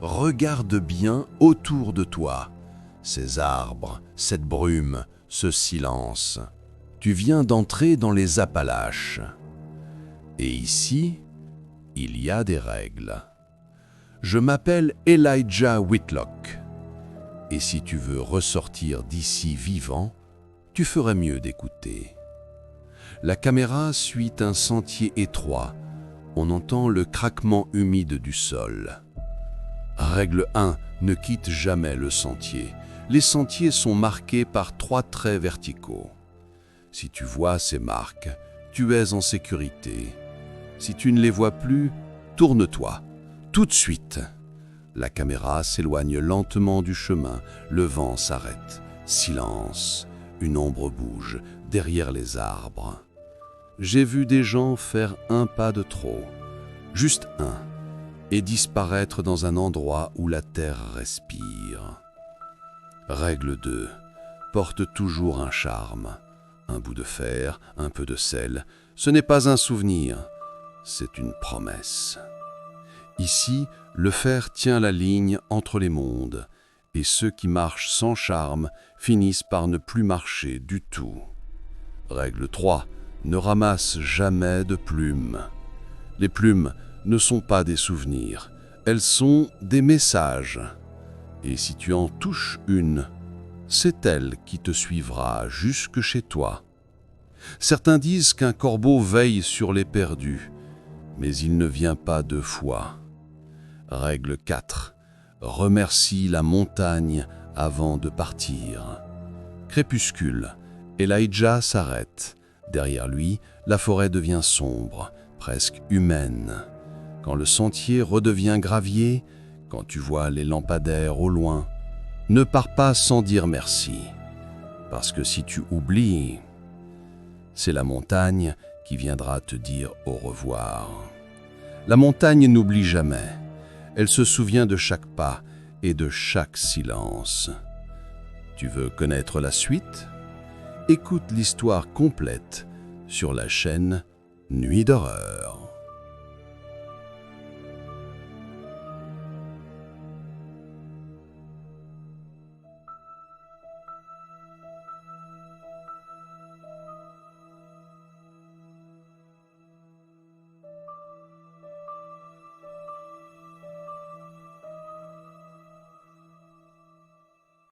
Regarde bien autour de toi, ces arbres, cette brume, ce silence. Tu viens d'entrer dans les Appalaches. Et ici, il y a des règles. Je m'appelle Elijah Whitlock. Et si tu veux ressortir d'ici vivant, tu ferais mieux d'écouter. La caméra suit un sentier étroit. On entend le craquement humide du sol. Règle 1. Ne quitte jamais le sentier. Les sentiers sont marqués par 3 traits verticaux. Si tu vois ces marques, tu es en sécurité. Si tu ne les vois plus, tourne-toi, tout de suite. La caméra s'éloigne lentement du chemin, le vent s'arrête. Silence, une ombre bouge derrière les arbres. J'ai vu des gens faire un pas de trop, juste un, et disparaître dans un endroit où la terre respire. Règle 2. Porte toujours un charme. Un bout de fer, un peu de sel, ce n'est pas un souvenir, c'est une promesse. Ici, le fer tient la ligne entre les mondes, et ceux qui marchent sans charme finissent par ne plus marcher du tout. Règle 3. Ne ramasse jamais de plumes. Les plumes ne sont pas des souvenirs, elles sont des messages. Et si tu en touches une, c'est elle qui te suivra jusque chez toi. Certains disent qu'un corbeau veille sur les perdus, mais il ne vient pas 2 fois. Règle 4. Remercie la montagne avant de partir. Crépuscule. Elijah s'arrête. Derrière lui, la forêt devient sombre, presque humaine. Quand le sentier redevient gravier, quand tu vois les lampadaires au loin, ne pars pas sans dire merci. Parce que si tu oublies, c'est la montagne qui viendra te dire au revoir. La montagne n'oublie jamais. Elle se souvient de chaque pas et de chaque silence. Tu veux connaître la suite? Écoute l'histoire complète sur la chaîne Nuit d'horreur.